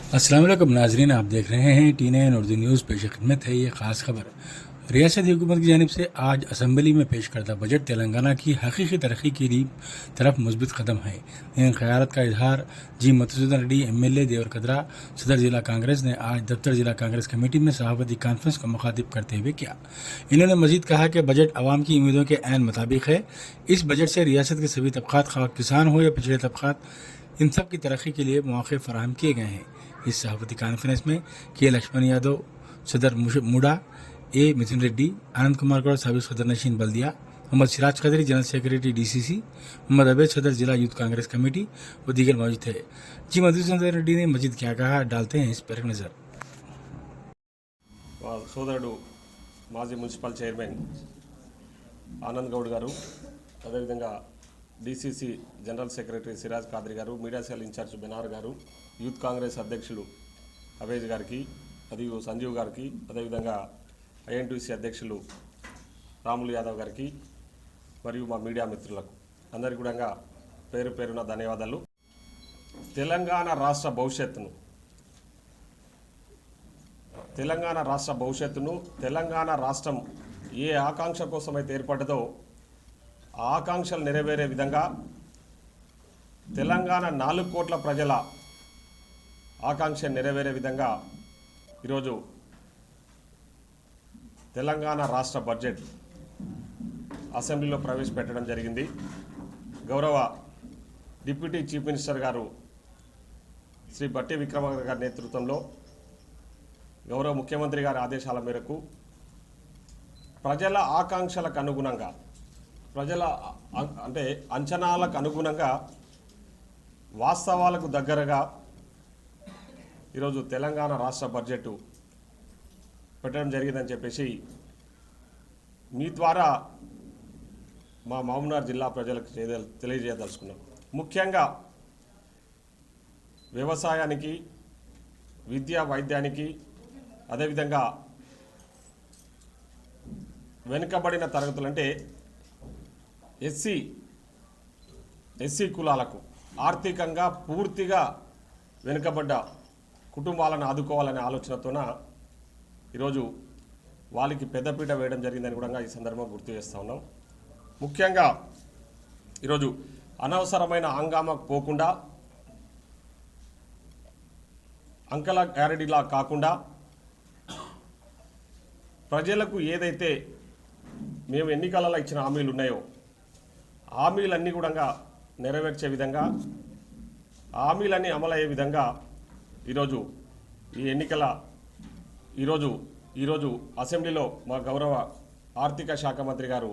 अस्सलाम वालेकुम नाजरीन, आप देख रहे हैं टी9 उर्दू न्यूज़। पेश खिदमत है ये ख़ास खबर। रियासती हुकूमत की जानिब से आज असम्बली में पेश करदा बजट तेलंगाना की हकीकी तरक्की की तरफ मुस्बित कदम है। इन ख्यालात का इजहार जी मधुसूदन रेड्डी MLA देवरकद्रा सदर जिला कांग्रेस ने आज दफ्तर जिला कांग्रेस कमेटी में सहाफती कॉन्फ्रेंस को मुखातिब करते हुए किया। इन्होंने मजीद कहा कि बजट आवाम की उम्मीदों के ऐन मुताबिक है। इस बजट से रियासत के सभी तबकात, खा किसान हो या पिछड़े तबकात, इन सब की तरक्की के लिए मौके फराहम किए गए हैं। इस सहाफती कॉन्फ्रेंस में के लक्ष्मण यादव सदर मुडा, ए मिथुन रेड्डी, आनंद कुमार गौड़ साबिक सदर नशीन बल्दिया, Mohammed Siraj Qadri general secretary DCC, Mohammed Abed सदर जिला यूथ कांग्रेस कमेटी व दीगर मौजूद थे। जी मधुसूदन रेड्डी ने मजीद क्या कहा, डालते हैं इस पर नजर। సోదరుడు మాజీ మున్సిపల్ చైర్మన్ ఆనంద్ గౌడ్ గారు, అదేవిధంగా DCC general secretary Siraj Kadiri గారు, మీడియా సెల్ ఇన్ఛార్జ్ బెనార్ గారు, యూత్ కాంగ్రెస్ అధ్యక్షులు అవేజ్ గారికి మరియు సంజీవ్ గారికి, అదేవిధంగా INTC అధ్యక్షులు రాములు యాదవ్ గారికి మరియు మా మీడియా మిత్రులకు అందరికీ కూడా పేరు పేరున ధన్యవాదాలు. తెలంగాణ రాష్ట్ర భవిష్యత్తును తెలంగాణ రాష్ట్రం ఏ ఆకాంక్ష కోసమైతే ఏర్పడ్డదో ఆ ఆకాంక్షలు నెరవేరే విధంగా, తెలంగాణ 4 కోట్ల ప్రజల ఆకాంక్ష నెరవేరే విధంగా ఈరోజు తెలంగాణ రాష్ట్ర బడ్జెట్ అసెంబ్లీలో ప్రవేశపెట్టడం జరిగింది. గౌరవ డిప్యూటీ చీఫ్ మినిస్టర్ గారు శ్రీ బట్టి విక్రమార్క గారి నేతృత్వంలో, గౌరవ ముఖ్యమంత్రి గారి ఆదేశాల మేరకు ప్రజల ఆకాంక్షలకు అనుగుణంగా, ప్రజల అంచనాలకు అనుగుణంగా, వాస్తవాలకు దగ్గరగా ఈరోజు తెలంగాణ రాష్ట్ర బడ్జెట్ పెట్టడం జరిగిందని చెప్పేసి మీ ద్వారా మా మహబూబ్నగర్ జిల్లా ప్రజలకు తెలియజేయదలుచుకున్నాం. ముఖ్యంగా వ్యవసాయానికి, విద్యా వైద్యానికి, అదేవిధంగా వెనుకబడిన తరగతులు అంటే ఎస్సీ కులాలకు ఆర్థికంగా పూర్తిగా వెనుకబడ్డ కుటుంబాలను ఆదుకోవాలనే ఆలోచనతోన ఈరోజు వాళ్ళకి పెద్దపీట వేయడం జరిగిందని కూడా ఈ సందర్భంగా గుర్తు చేస్తూ ఉన్నాం. ముఖ్యంగా ఈరోజు అనవసరమైన హంగామాకు పోకుండా, అంకల గ్యారెంటీలా కాకుండా, ప్రజలకు ఏదైతే మేము ఎన్నికలలో ఇచ్చిన హామీలు ఉన్నాయో హామీలన్నీ కూడా నెరవేర్చే విధంగా, హామీలన్నీ అమలయ్యే విధంగా ఈరోజు ఈరోజు అసెంబ్లీలో మా గౌరవ ఆర్థిక శాఖ మంత్రి గారు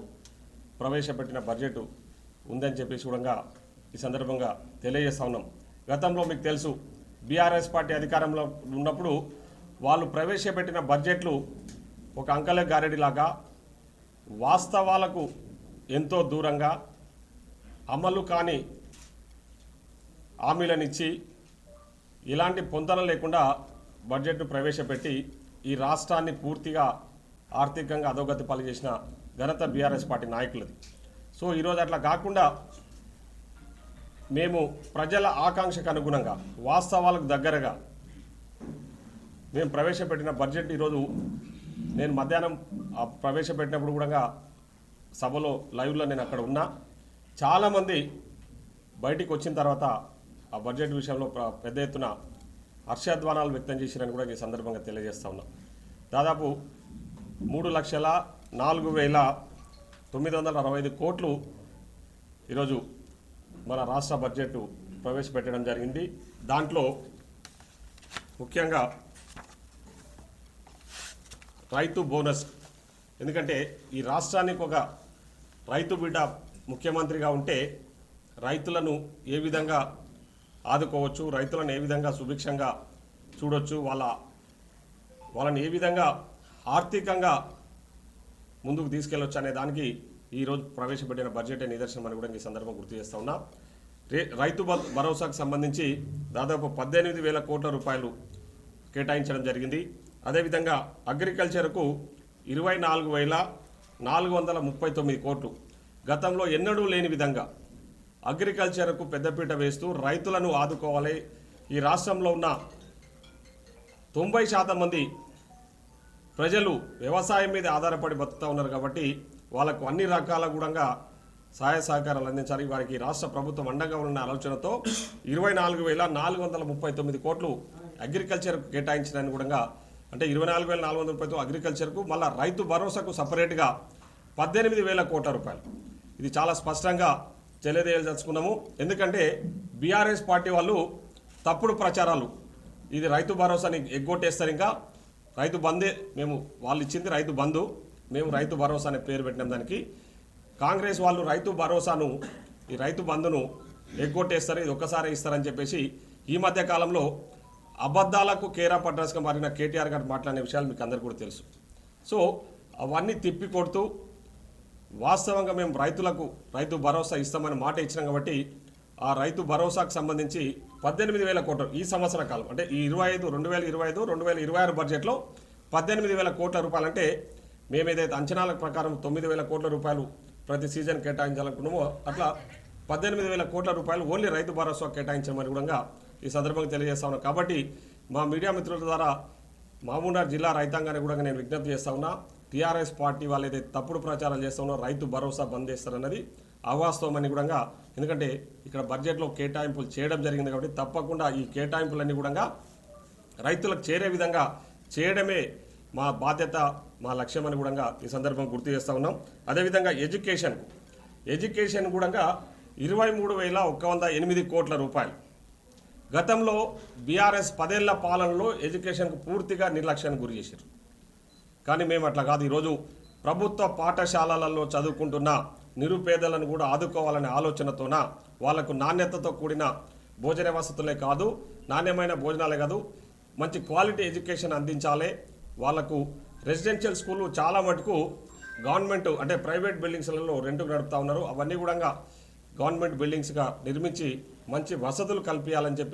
ప్రవేశపెట్టిన బడ్జెట్ ఉందని చెప్పేసి కూడా ఈ సందర్భంగా తెలియజేస్తా ఉన్నాం. గతంలో మీకు తెలుసు, BRS పార్టీ అధికారంలో ఉన్నప్పుడు వాళ్ళు ప్రవేశపెట్టిన బడ్జెట్లు ఒక అంకల గారెడిలాగా, వాస్తవాలకు ఎంతో దూరంగా, అమలు కాని హామీలనిచ్చి ఇలాంటి పొంతన లేకుండా బడ్జెట్ను ప్రవేశపెట్టి ఈ రాష్ట్రాన్ని పూర్తిగా ఆర్థికంగా అధోగతి పాలు చేసిన ఘనత BRS పార్టీ నాయకులది. సో ఈరోజు అట్లా కాకుండా మేము ప్రజల ఆకాంక్షకు అనుగుణంగా, వాస్తవాలకు దగ్గరగా మేము ప్రవేశపెట్టిన బడ్జెట్ ఈరోజు నేను మధ్యాహ్నం ప్రవేశపెట్టినప్పుడు కూడా సభలో లైవ్లో నేను అక్కడ ఉన్నా. చాలామంది బయటికి వచ్చిన తర్వాత ఆ బడ్జెట్ విషయంలో పెద్ద ఎత్తున హర్షధ్వానాలు వ్యక్తం చేశారని కూడా ఈ సందర్భంగా తెలియజేస్తా ఉన్నాం. దాదాపు 3,04,965 కోట్లు ఈరోజు మన రాష్ట్ర బడ్జెట్ ప్రవేశపెట్టడం జరిగింది. దాంట్లో ముఖ్యంగా రైతు బోనస్, ఎందుకంటే ఈ రాష్ట్రానికి ఒక రైతు బిడ్డ ముఖ్యమంత్రిగా ఉంటే రైతులను ఏ విధంగా ఆదుకోవచ్చు, రైతులను ఏ విధంగా సుభిక్షంగా చూడొచ్చు, వాళ్ళని ఏ విధంగా ఆర్థికంగా ముందుకు తీసుకెళ్ళొచ్చు అనే దానికి ఈరోజు ప్రవేశపెట్టిన బడ్జెట్ నిదర్శనం అని కూడా ఈ సందర్భం గుర్తు చేస్తూ ఉన్నా. రైతు భరోసాకు సంబంధించి దాదాపు 18,000 కోట్ల రూపాయలు కేటాయించడం జరిగింది. అదేవిధంగా అగ్రికల్చర్కు 24,439 కోట్లు, గతంలో ఎన్నడూ లేని విధంగా అగ్రికల్చర్కు పెద్దపీట వేస్తూ రైతులను ఆదుకోవాలి. ఈ రాష్ట్రంలో ఉన్న 90% మంది ప్రజలు వ్యవసాయం మీద ఆధారపడి బతుకుతూ ఉన్నారు కాబట్టి వాళ్ళకు అన్ని రకాల కూడా సహాయ సహకారాలు అందించాలి. వారికి రాష్ట్ర ప్రభుత్వం అండగా ఉన్న ఆలోచనతో 24,439 కోట్లు అగ్రికల్చర్కు కేటాయించినని కూడా, అంటే 24,439 అగ్రికల్చర్కు, మళ్ళీ రైతు భరోసాకు సపరేట్గా 18,000 కోట్ల రూపాయలు. ఇది చాలా స్పష్టంగా తెలియజేయదలుచుకున్నాము. ఎందుకంటే బీఆర్ఎస్ పార్టీ వాళ్ళు తప్పుడు ప్రచారాలు, ఇది రైతు భరోసాని ఎగ్గొట్టేస్తారు. ఇంకా రైతు బందే, మేము వాళ్ళు ఇచ్చింది రైతు బంధు, మేము రైతు భరోసా అనే పేరు పెట్టినాం దానికి. కాంగ్రెస్ వాళ్ళు రైతు భరోసాను, ఈ రైతు బంధును ఎగ్గొట్టేస్తారు, ఇది ఒక్కసారి ఇస్తారని చెప్పేసి ఈ మధ్య కాలంలో అబద్ధాలకు కేరా పడ్రస్గా మారిన కేటీఆర్ గారు మాట్లాడిన విషయాలు మీకు అందరికీ కూడా తెలుసు. సో అవన్నీ తిప్పి కొడుతూ వాస్తవంగా మేము రైతులకు రైతు భరోసా ఇస్తామని మాట ఇచ్చినాం కాబట్టి ఆ రైతు భరోసాకు సంబంధించి 18,000 కోట్లు ఈ సంవత్సర కాలం, అంటే ఈ 2025-2026 బడ్జెట్లో 18,000 కోట్ల రూపాయలు, అంటే మేము ఏదైతే అంచనాల ప్రకారం 9,000 కోట్ల రూపాయలు ప్రతి సీజన్ కేటాయించాలనుకున్నామో అట్లా 18,000 కోట్ల రూపాయలు ఓన్లీ రైతు భరోసా కేటాయించమని కూడా ఈ సందర్భంగా తెలియజేస్తా ఉన్నా. కాబట్టి మా మీడియా మిత్రుల ద్వారా మహబూబ్నగర్ జిల్లా రైతాంగాన్ని కూడా నేను విజ్ఞప్తి చేస్తా ఉన్నా, టీఆర్ఎస్ పార్టీ వాళ్ళు ఏదైతే తప్పుడు ప్రచారాలు చేస్తా ఉన్నారో రైతు భరోసా బంద్ చేస్తారన్నది అవాస్తవం అని కూడా, ఎందుకంటే ఇక్కడ బడ్జెట్లో కేటాయింపులు చేయడం జరిగింది కాబట్టి తప్పకుండా ఈ కేటాయింపులన్నీ కూడా రైతులకు చేరే విధంగా చేయడమే మా బాధ్యత, మా లక్ష్యం అని కూడా ఈ సందర్భంగా గుర్తు చేస్తూ ఉన్నాం. అదేవిధంగా ఎడ్యుకేషన్ కూడా 23,108 కోట్ల రూపాయలు. గతంలో బీఆర్ఎస్ 10 ఏళ్ల పాలనలో ఎడ్యుకేషన్కు పూర్తిగా నిర్లక్ష్యానికి గురి చేశారు. కానీ మేము అట్లా కాదు, ఈరోజు ప్రభుత్వ పాఠశాలలలో చదువుకుంటున్న నిరుపేదలను కూడా ఆదుకోవాలనే ఆలోచనతోన వాళ్లకు నాణ్యతతో కూడిన భోజన వసతులే కాదు, నాణ్యమైన భోజనాలే కాదు, మంచి క్వాలిటీ ఎడ్యుకేషన్ అందించాలి. వాళ్లకు రెసిడెన్షియల్ స్కూళ్ళు చాలా మటుకు గవర్నమెంట్, అంటే ప్రైవేట్ బిల్డింగ్స్లలో రెంట్కు నడుపుతా ఉన్నారు. అవన్నీ కూడా గవర్నమెంట్ బిల్డింగ్స్గా నిర్మించి మంచి వసతులు కల్పించాలని చెప్పి